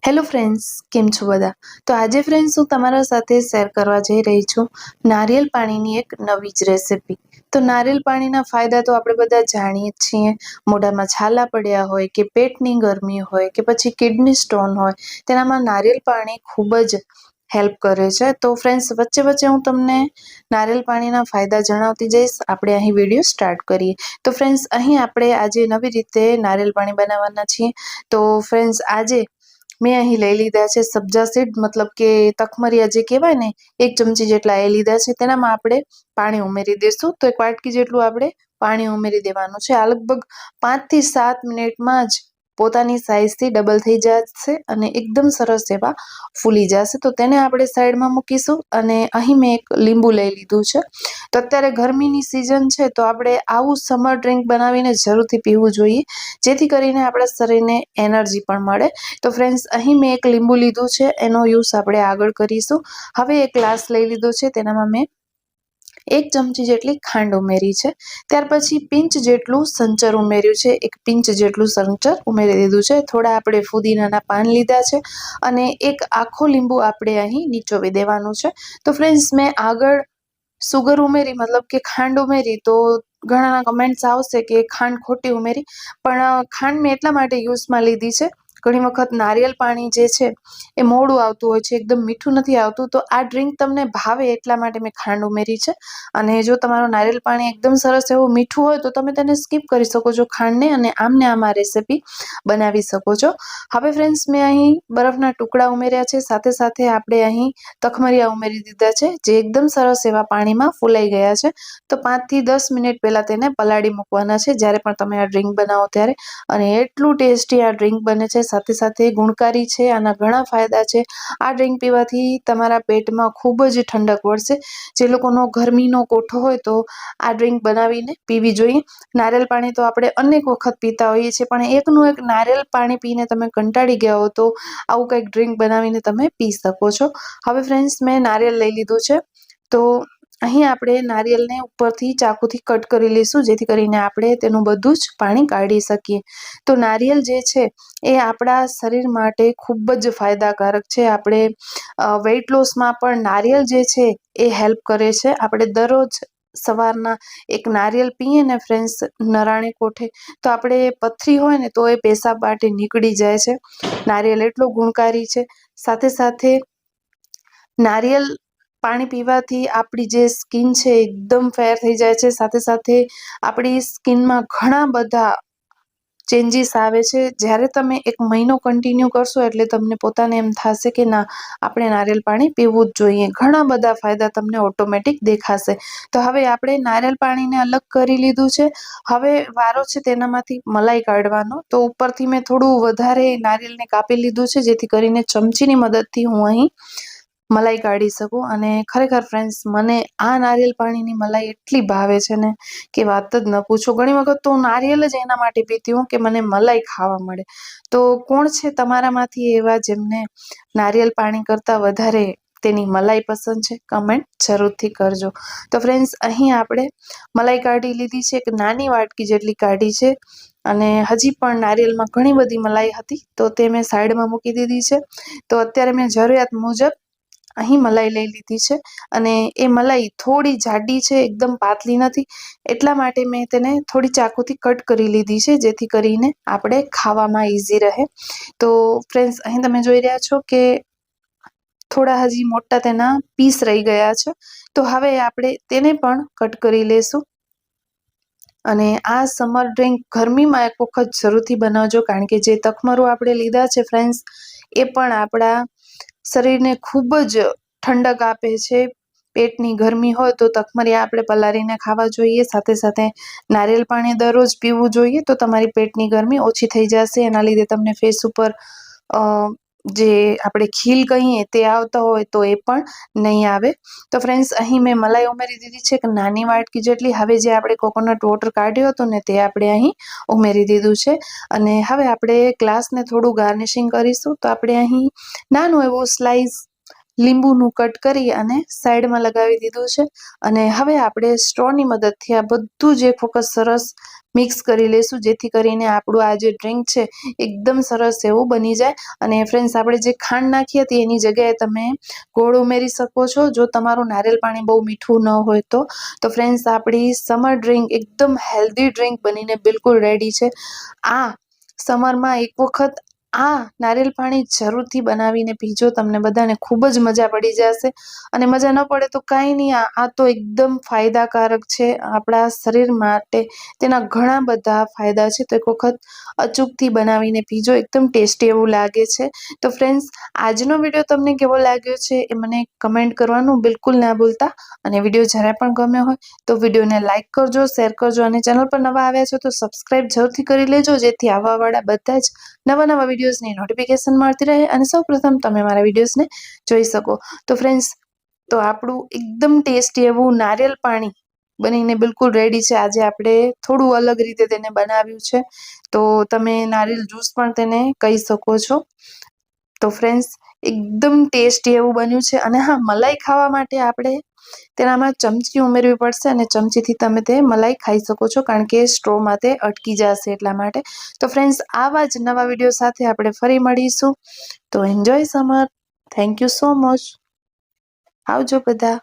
Hello friends, કેમ છો બધા? તો આજે ફ્રેન્ડ્સ હું તમારા સાથે શેર કરવા જઈ રહી છું નારિયેલ પાણીની એક નવી જ રેસિપી. તો નારિયેલ પાણીના ફાયદા તો આપણે બધા જાણીએ જ છીએ. મોઢામાં છાલા પડ્યા હોય કે પેટની ગરમી હોય કે પછી કિડની સ્ટોન હોય, તેનામાં નારિયેલ પાણી ખૂબ જ હેલ્પ કરે છે. તો ફ્રેન્ડ્સ, વચ્ચે વચ્ચે હું તમને નારિયેલ પાણીના ફાયદા જણાવતી જઈશ. આપણે અહીં વિડીયો સ્ટાર્ટ કરીએ. તો ફ્રેન્ડ્સ, અહીં આપણે આજે નવી રીતે નારિયેલ પાણી બનાવવાના છીએ. તો ફ્રેન્ડ્સ, આજે મેં અહીં લઈ લીધા છે સબ્જા સીડ, મતલબ કે તખમરિયા જે કહેવાય ને, 1 ચમચી જેટલા એ લીધા છે. તેનામાં આપણે પાણી ઉમેરી દઈશું. તો 1 વાટકી જેટલું આપણે પાણી ઉમેરી દેવાનું છે. આ લગભગ 5 થી 7 મિનિટમાં જ પોતાની સાઇઝથી ડબલ થઈ જશે અને એકદમ સરસ એવા ફૂલી જશે. તો તેને આપણે સાઈડમાં મૂકીશું. અને અહીં મેં એક લીંબુ લઈ લીધું છે. તો અત્યારે ગરમીની સિઝન છે, તો આપણે આવું સમર ડ્રિંક બનાવીને જરૂરથી પીવું જોઈએ, જેથી કરીને આપણા શરીરને એનર્જી પણ મળે. તો ફ્રેન્ડ્સ, અહીં મેં એક લીંબુ લીધું છે, એનો યુઝ આપણે આગળ કરીશું. હવે એક ગ્લાસ લઈ લીધો છે, તેનામાં મેં 1 ચમચી જેટલી ખાંડ ઉમેરી છે. ત્યાર પછી પિંચ જેટલું સંચર ઉમેર્યું છે. 1 પિંચ જેટલું સંચર ઉમેરી દીધું છે. થોડા આપણે ફુદીનાના પાન લીધા છે અને એક આખો લીંબુ આપણે અહીં નીચોવી દેવાનું છે. તો ફ્રેન્ડ્સ, મેં આગળ સુગર ઉમેરી, મતલબ કે ખાંડ ઉમેરી, તો ઘણાના કમેન્ટ્સ આવશે કે ખાંડ ખોટી ઉમેરી. પણ ખાંડ મેં એટલા માટે યુઝમાં લીધી છે, ઘણી વખત નારિયેલ પાણી જે છે એ મોડું આવતું હોય છે, એકદમ મીઠું નથી આવતું. તો આ ડ્રિંક તમને ભાવે એટલા માટે મેં ખાંડ ઉમેરી છે. અને જો તમારું નારિયેલ પાણી એકદમ સરસ એવું મીઠું હોય તો તમે તેને સ્કીપ કરી શકો છો ખાંડને, અને આમને આમ આ રેસિપી બનાવી શકો છો. હવે ફ્રેન્ડ્સ, મેં અહીં બરફના ટુકડા ઉમેર્યા છે. સાથે સાથે આપણે અહીં તખમરિયા ઉમેરી દીધા છે, જે એકદમ સરસ એવા પાણીમાં ફૂલાઈ ગયા છે. તો 5 થી 10 મિનિટ પહેલા તેને પલાળી મૂકવાના છે, જ્યારે પણ તમે આ ડ્રિંક બનાવો ત્યારે. અને એટલું ટેસ્ટી આ ડ્રિંક બને છે. સાથે સાથે ગુણકારી છે, આના ઘણા ફાયદા છે. આ ડ્રિંક પીવાથી તમારા પેટમાં ખૂબ જ ઠંડક મળશે. જે લોકોનો ગરમીનો કોઠો હોય તો આ ડ્રિંક બનાવીને પીવી જોઈએ. નારિયેલ પાણી તો આપણે અનેક વખત પીતા હોઈએ છીએ, પણ એકનું એક નારિયેલ પાણી પીને તમે કંટાળી ગયા હો તો આવું કંઈક ડ્રિંક બનાવીને તમે પી શકો છો. હવે ફ્રેન્ડ્સ, મેં નારિયેળ લઈ લીધું છે. તો અહીં આપણે નારિયેળને ઉપરથી ચાકુથી કટ કરી લઈશું, જેથી કરીને આપણે તેનું બધું જ પાણી કાઢી શકીએ. તો નારિયેળ જે છે એ આપણા શરીર માટે ખૂબ જ ફાયદાકારક છે. આપણે વેઇટ લોસમાં પણ નારિયેળ જે છે એ હેલ્પ કરે છે. આપણે દરરોજ સવારના એક નારિયેળ પીએ ને ફ્રેન્ડ્સ, નરાણે કોઠે, તો આપણે પથરી હોય ને તો એ પેશાબ માટે નીકળી જાય છે. નારિયેળ એટલો ગુણકારી છે. સાથે સાથે નારિયેળ પાણી પીવાથી આપણી જે સ્કિન છે એકદમ ફેર થઈ જાય છે. સાથે સાથે આપણી સ્કિનમાં ઘણા બધા ચેન્જીસ આવે છે. જ્યારે તમે 1 મહિનો કન્ટિન્યુ કરશો એટલે તમને પોતાને એમ થશે કે ના, આપણે નારિયેળ પાણી પીવું જ જોઈએ. ઘણા બધા ફાયદા તમને ઓટોમેટિક દેખાશે. તો હવે આપણે નારિયેળ પાણીને અલગ કરી લીધું છે. હવે વારો છે તેનામાંથી મલાઈ કાઢવાનો. તો ઉપરથી મેં થોડું વધારે નારિયેળને કાપી લીધું છે, જેથી કરીને ચમચીની મદદથી હું અહીં મલાઈ કાઢી શકું. અને ખરેખર ફ્રેન્ડ્સ, મને આ નારિયેળ પાણીની મલાઈ એટલી ભાવે છે ને કે વાત જ ન પૂછો. ઘણી વખત તો હું નારિયેળ જ એના માટે પીતી હોઉં કે મને મલાઈ ખાવા મળે. તો કોણ છે તમારામાંથી એવા જેમને નારિયેળ પાણી કરતાં વધારે તેની મલાઈ પસંદ છે? કમેન્ટ જરૂરથી કરજો. તો ફ્રેન્ડ્સ, અહીં આપણે મલાઈ કાઢી લીધી છે, એક નાની વાટકી જેટલી કાઢી છે. અને હજી પણ નારિયેળમાં ઘણી બધી મલાઈ હતી, તો તે મેં સાઈડમાં મૂકી દીધી છે. તો અત્યારે મેં જરૂરિયાત મુજબ અહીં મલાઈ લઈ લીધી છે. અને એ મલાઈ થોડી જાડી છે, એકદમ પાતળી નથી. એટલા માટે મેં તેને થોડી ચાકુથી કટ કરી લીધી છે, જેથી કરીને આપણે ખાવામાં ઇઝી રહે. તો ફ્રેન્ડ્સ, અહીં તમે જોઈ રહ્યા છો કે થોડા હજી મોટા તેના પીસ રહી ગયા છે. તો હવે આપણે તેને પણ કટ કરી લેશું. અને આ સમર ડ્રિંક ગરમીમાં એક વખત જરૂરથી બનાવજો, કારણ કે જે તખમરું આપણે લીધા છે ફ્રેન્ડ્સ, એ પણ આપણા શરીરને ખૂબ જ ઠંડક આપે છે. પેટની ગરમી હોય તો તખમરિયા આપણે પલાળીને ખાવા જોઈએ. સાથે સાથે નારિયેળ પાણી દરરોજ પીવું જોઈએ, તો તમારી પેટની ગરમી ઓછી થઈ જશે. એના લીધે તમને ફેસ ઉપર જે આપણે ખીલ કહીએ તે આવતા હોય તો એ પણ નહીં આવે. તો ફ્રેન્ડ્સ, અહીં મેં મલાઈ ઉમેરી દીધી છે, એક નાની વાટકી જેટલી. હવે જે આપણે કોકોનટ વોટર કાઢ્યો હતો ને, તે આપણે અહીં ઉમેરી દીધું છે. અને હવે આપણે ગ્લાસને થોડું ગાર્નિશિંગ કરીશું. તો આપણે અહીં નાનું એવું સ્લાઇસ લીંબુનું કટ કરી અને સાઈડમાં લગાવી દીધું છે અને હવે આપણે સ્ટ્રોની મદદથી આ બધું જ એક વખત સરસ મિક્સ કરી લઈશું, જેથી કરીને આપણું આ જે ડ્રિંક છે એકદમ સરસ એવું બની જાય. અને ફ્રેન્ડ્સ, આપણે જે ખાંડ નાખી હતી એની જગ્યાએ તમે ગોળ ઉમેરી શકો છો જો તમારું નારિયેળ પાણી બહુ મીઠું ન હોય તો ફ્રેન્ડ્સ, આપણી સમર ડ્રિંક એકદમ હેલ્ધી ડ્રિંક બનીને બિલકુલ રેડી છે. આ સમરમાં એક વખત આ નારિયેળ પાણી જરૂરથી બનાવીને પીજો, તમને બધાને ખૂબ જ મજા પડી જશે. અને મજા ન પડે તો કાંઈ નહીં, આ તો એકદમ ફાયદાકારક છે આપણા શરીર માટે. તેના ઘણા બધા ફાયદા છે, તો એક વખત અચૂકથી બનાવીને પીજો, એકદમ ટેસ્ટી એવું લાગે છે. તો ફ્રેન્ડ્સ, આજનો વિડીયો તમને કેવો લાગ્યો છે એ મને કમેન્ટ કરવાનું બિલકુલ ના ભૂલતા. અને વિડીયો જ્યારે પણ ગમ્યો હોય તો વિડીયોને લાઇક કરજો, શેર કરજો અને ચેનલ પર નવા આવ્યા છો તો સબસ્ક્રાઇબ જરૂરથી કરી લેજો, જેથી આવવાવાળા બધા જ નવા વિડીયોઝની નોટિફિકેશન મળતી રહે અને સૌપ્રથમ તમે મારા વિડીયોઝને જોઈ શકો. તો ફ્રેન્ડ્સ, તો આપણું એકદમ ટેસ્ટી એવું નારિયેળ પાણી બનીને બિલકુલ રેડી છે. આજે આપણે થોડું અલગ રીતે તેને બનાવ્યું છે, તો તમે નારિયેળ જ્યુસ પણ તેને કહી શકો છો. તો ફ્રેન્ડ્સ, એકદમ ટેસ્ટી એવું બન્યું છે. અને હા, મલાઈ ખાવા માટે આપણે તેનામાં ચમચી ઉમેરવી પડશે અને ચમચીથી તમે તે મલાઈ ખાઈ શકો છો, કારણ કે સ્ટ્રોમાં તે અટકી જશે એટલા માટે. તો ફ્રેન્ડ્સ, આવા જ નવા વિડીયો સાથે આપણે ફરી મળીશું. તો enjoy summer. Thank you so much. આવજો બધા.